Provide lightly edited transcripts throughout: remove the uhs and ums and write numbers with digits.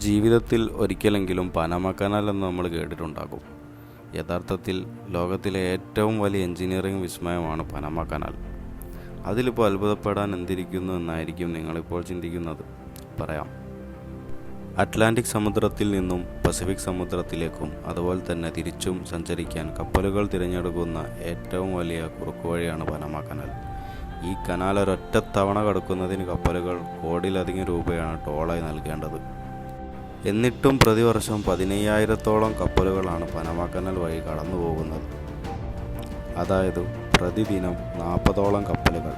ജീവിതത്തിൽ ഒരിക്കലെങ്കിലും Panama canal എന്ന് നമ്മൾ കേട്ടിട്ടുണ്ടാകും. യഥാർത്ഥത്തിൽ ലോകത്തിലെ ഏറ്റവും വലിയ എഞ്ചിനീയറിംഗ് വിസ്മയമാണ് പനാമ കനാൽ. അതിലിപ്പോൾ അത്ഭുതപ്പെടാൻ എന്തിരിക്കുന്നു എന്നായിരിക്കും നിങ്ങളിപ്പോൾ ചിന്തിക്കുന്നത്. പറയാം. അറ്റ്ലാന്റിക് സമുദ്രത്തിൽ നിന്നും പസഫിക് സമുദ്രത്തിലേക്കും അതുപോലെ തന്നെ തിരിച്ചും സഞ്ചരിക്കാൻ കപ്പലുകൾ തിരഞ്ഞെടുക്കുന്ന ഏറ്റവും വലിയ കുറുക്കുവഴിയാണ് പനാമ കനാൽ. ഈ കനാൽ ഒരൊറ്റ തവണ കടക്കുന്നതിന് കപ്പലുകൾ കോടിയിലധികം രൂപയാണ് ടോളായി നൽകേണ്ടത്. എന്നിട്ടും പ്രതിവർഷം 15,000-ഓളം കപ്പലുകളാണ് പനാമ കനാൽ വഴി കടന്നു പോകുന്നത്. അതായത് പ്രതിദിനം 40ഓളം കപ്പലുകൾ.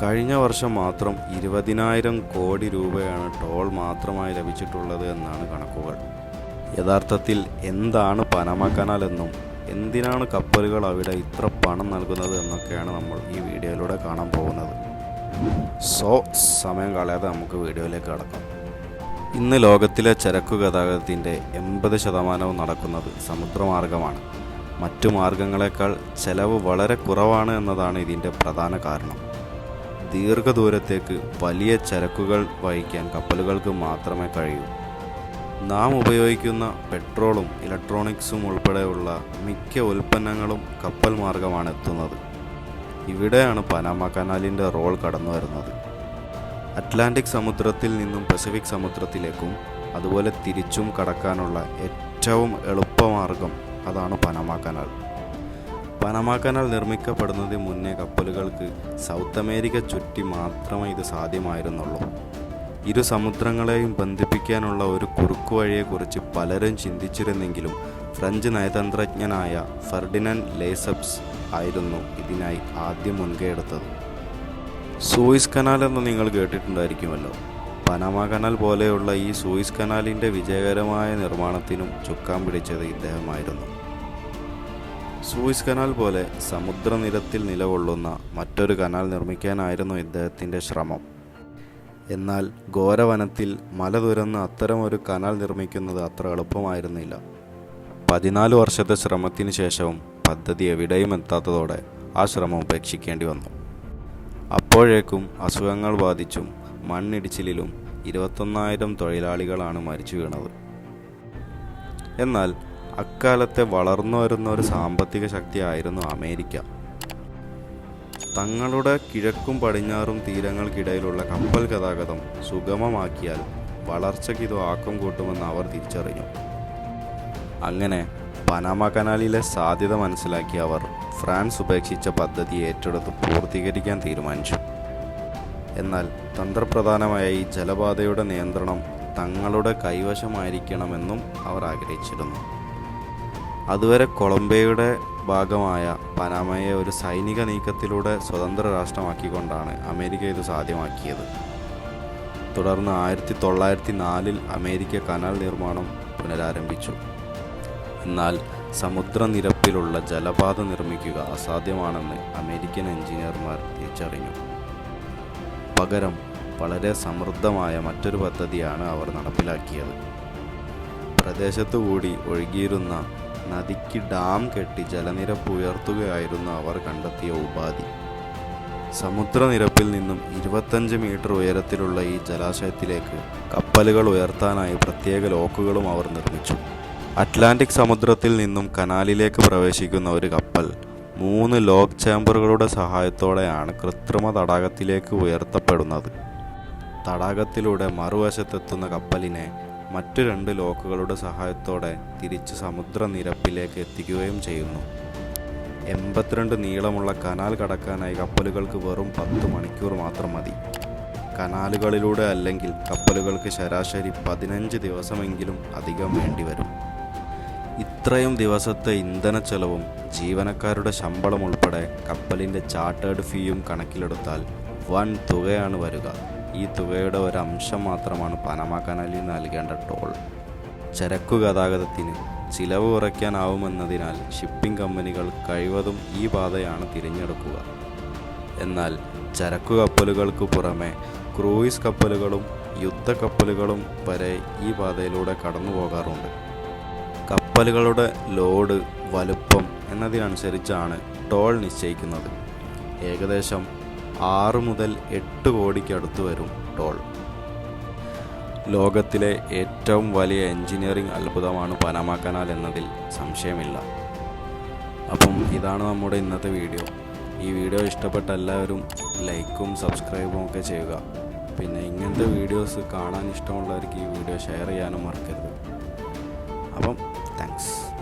കഴിഞ്ഞ വർഷം മാത്രം 20,000 കോടി രൂപയാണ് ടോൾ മാത്രമായി ലഭിച്ചിട്ടുള്ളത് എന്നാണ് കണക്കുകൾ. യഥാർത്ഥത്തിൽ എന്താണ് പനാമ കനാൽ എന്നും എന്തിനാണ് കപ്പലുകൾ അവിടെ ഇത്ര പണം നൽകുന്നത് എന്നൊക്കെയാണ് നമ്മൾ ഈ വീഡിയോയിലൂടെ കാണാൻ പോകുന്നത്. സമയം കളയാതെ നമുക്ക് വീഡിയോയിലേക്ക് കടക്കാം. ഇന്ന് ലോകത്തിലെ ചരക്കു ഗതാഗതത്തിൻ്റെ 80% നടക്കുന്നത് സമുദ്രമാർഗമാണ്. മറ്റു മാർഗങ്ങളെക്കാൾ ചെലവ് വളരെ കുറവാണ് എന്നതാണ് ഇതിൻ്റെ പ്രധാന കാരണം. ദീർഘദൂരത്തേക്ക് വലിയ ചരക്കുകൾ വഹിക്കാൻ കപ്പലുകൾക്ക് മാത്രമേ കഴിയൂ. നാം ഉപയോഗിക്കുന്ന പെട്രോളും ഇലക്ട്രോണിക്സും ഉൾപ്പെടെയുള്ള മിക്ക ഉൽപ്പന്നങ്ങളും കപ്പൽ മാർഗമാണ് എത്തുന്നത്. ഇവിടെയാണ് പനാമ കനാലിൻ്റെ റോൾ കടന്നു വരുന്നത്. അറ്റ്ലാന്റിക് സമുദ്രത്തിൽ നിന്നും പസഫിക് സമുദ്രത്തിലേക്കും അതുപോലെ തിരിച്ചും കടക്കാനുള്ള ഏറ്റവും എളുപ്പമാർഗം അതാണ് പനാമ കനാൽ. പനാമ കനാൽ നിർമ്മിക്കപ്പെടുന്നതിന് മുന്നേ കപ്പലുകൾക്ക് സൗത്ത് അമേരിക്ക ചുറ്റി മാത്രമേ ഇത് സാധ്യമായിരുന്നുള്ളൂ. ഇരു സമുദ്രങ്ങളെയും ബന്ധിപ്പിക്കാനുള്ള ഒരു കുറുക്കുവഴിയെക്കുറിച്ച് പലരും ചിന്തിച്ചിരുന്നെങ്കിലും ഫ്രഞ്ച് നയതന്ത്രജ്ഞനായ ഫെർഡിനൻഡ് ലെസബ്സ് ആയിരുന്നു ഇതിനായി ആദ്യം മുൻകൈ എടുത്തത്. സൂയിസ് കനാൽ എന്ന് നിങ്ങൾ കേട്ടിട്ടുണ്ടായിരിക്കുമല്ലോ. പനാമ കനാൽ പോലെയുള്ള ഈ സൂയിസ് കനാലിൻ്റെ വിജയകരമായ നിർമ്മാണത്തിനും ചുക്കാൻ പിടിച്ചത് ഇദ്ദേഹമായിരുന്നു. സൂയിസ് കനാൽ പോലെ സമുദ്രനിരത്തിൽ നിലകൊള്ളുന്ന മറ്റൊരു കനാൽ നിർമ്മിക്കാനായിരുന്നു ഇദ്ദേഹത്തിൻ്റെ ശ്രമം. എന്നാൽ ഘോരവനത്തിൽ മല തുരന്ന് അത്തരമൊരു കനാൽ നിർമ്മിക്കുന്നത് അത്ര എളുപ്പമായിരുന്നില്ല. 14 വർഷത്തെ ശ്രമത്തിന് ശേഷവും പദ്ധതി എവിടെയും എത്താത്തതോടെ ആ ശ്രമം ഉപേക്ഷിക്കേണ്ടി വന്നു. അപ്പോഴേക്കും അസുഖങ്ങൾ ബാധിച്ചും മണ്ണിടിച്ചിലിലും 21,000 തൊഴിലാളികളാണ് മരിച്ചു വീണത്. എന്നാൽ അക്കാലത്തെ വളർന്നു വരുന്ന ഒരു സാമ്പത്തിക ശക്തിയായിരുന്നു അമേരിക്ക. തങ്ങളുടെ കിഴക്കും പടിഞ്ഞാറും തീരങ്ങൾക്കിടയിലുള്ള കപ്പൽ ഗതാഗതം സുഗമമാക്കിയാൽ വളർച്ചയ്ക്ക് ഇത് ആക്കം കൂട്ടുമെന്ന് അവർ തിരിച്ചറിഞ്ഞു. അങ്ങനെ പനാമ കനാലിലെ സാധ്യത മനസ്സിലാക്കിയ അവർ ഫ്രാൻസ് ഉപേക്ഷിച്ച പദ്ധതി ഏറ്റെടുത്ത് പൂർത്തീകരിക്കാൻ തീരുമാനിച്ചു. എന്നാൽ തന്ത്രപ്രധാനമായ ഈ ജലപാതയുടെ നിയന്ത്രണം തങ്ങളുടെ കൈവശമായിരിക്കണമെന്നും അവർ ആഗ്രഹിച്ചിരുന്നു. അതുവരെ കൊളംബിയയുടെ ഭാഗമായ പനാമയെ ഒരു സൈനിക നീക്കത്തിലൂടെ സ്വതന്ത്ര രാഷ്ട്രമാക്കിക്കൊണ്ടാണ് അമേരിക്ക ഇത് സാധ്യമാക്കിയത്. തുടർന്ന് 1904 അമേരിക്ക കനാൽ നിർമ്മാണം പുനരാരംഭിച്ചു. എന്നാൽ സമുദ്രനിരപ്പിലുള്ള ജലപാത നിർമ്മിക്കുക അസാധ്യമാണെന്ന് അമേരിക്കൻ എഞ്ചിനീയർമാർ തിരിച്ചറിഞ്ഞു. പകരം വളരെ സമൃദ്ധമായ മറ്റൊരു പദ്ധതിയാണ് അവർ നടപ്പിലാക്കിയത്. പ്രദേശത്തുകൂടി ഒഴുകിയിരുന്ന നദിക്ക് ഡാം കെട്ടി ജലനിരപ്പ് ഉയർത്തുകയായിരുന്നു അവർ കണ്ടെത്തിയ ഉപാധി. സമുദ്രനിരപ്പിൽ നിന്നും 25 മീറ്റർ ഉയരത്തിലുള്ള ഈ ജലാശയത്തിലേക്ക് കപ്പലുകൾ ഉയർത്താനായി പ്രത്യേക ലോക്കുകളും അവർ നിർമ്മിച്ചു. അറ്റ്ലാന്റിക് സമുദ്രത്തിൽ നിന്നും കനാലിലേക്ക് പ്രവേശിക്കുന്ന ഒരു കപ്പൽ 3 ലോക്ക് ചേംബറുകളുടെ സഹായത്തോടെയാണ് കൃത്രിമ തടാകത്തിലേക്ക് ഉയർത്തപ്പെടുന്നത്. തടാകത്തിലൂടെ മറുവശത്തെത്തുന്ന കപ്പലിനെ മറ്റു 2 ലോക്കുകളുടെ സഹായത്തോടെ തിരിച്ച് സമുദ്രനിരപ്പിലേക്ക് എത്തിക്കുകയും ചെയ്യുന്നു. 82 നീളമുള്ള കനാൽ കടക്കാനായി കപ്പലുകൾക്ക് വെറും 10 മണിക്കൂർ മാത്രം മതി. കനാലുകളിലൂടെ അല്ലെങ്കിൽ കപ്പലുകൾക്ക് ശരാശരി 15 ദിവസമെങ്കിലും അധികം വേണ്ടിവരും. ഇത്രയും ദിവസത്തെ ഇന്ധന ചെലവും ജീവനക്കാരുടെ ശമ്പളം ഉൾപ്പെടെ കപ്പലിൻ്റെ ചാർട്ടേഡ് ഫീയും കണക്കിലെടുത്താൽ വൻ തുകയാണ് വരിക. ഈ തുകയുടെ ഒരു അംശം മാത്രമാണ് പനാമ കനാലിൽ നൽകേണ്ട ടോൾ. ചരക്കു ഗതാഗതത്തിന് ചിലവ് കുറയ്ക്കാനാവുമെന്നതിനാൽ ഷിപ്പിംഗ് കമ്പനികൾ കഴിവതും ഈ പാതയാണ് തിരഞ്ഞെടുക്കുക. എന്നാൽ ചരക്കു കപ്പലുകൾക്ക് പുറമെ ക്രൂയിസ് കപ്പലുകളും യുദ്ധക്കപ്പലുകളും വരെ ഈ പാതയിലൂടെ കടന്നു പോകാറുണ്ട്. കപ്പലുകളുടെ ലോഡ്, വലുപ്പം എന്നതിനനുസരിച്ചാണ് ടോൾ നിശ്ചയിക്കുന്നത്. ഏകദേശം 6 മുതൽ 8 കോടിക്കടുത്ത് വരും ടോൾ. ലോകത്തിലെ ഏറ്റവും വലിയ എഞ്ചിനീയറിംഗ് അത്ഭുതമാണ് പനാമ കനാൽ എന്നതിൽ സംശയമില്ല. അപ്പം ഇതാണ് നമ്മുടെ ഇന്നത്തെ വീഡിയോ. ഈ വീഡിയോ ഇഷ്ടപ്പെട്ട എല്ലാവരും ലൈക്കും സബ്സ്ക്രൈബും ഒക്കെ ചെയ്യുക. പിന്നെ ഇങ്ങനത്തെ വീഡിയോസ് കാണാൻ ഇഷ്ടമുള്ളവർക്ക് ഈ വീഡിയോ ഷെയർ ചെയ്യാനും മറക്കരുത്. അപ്പം താങ്ക്സ്.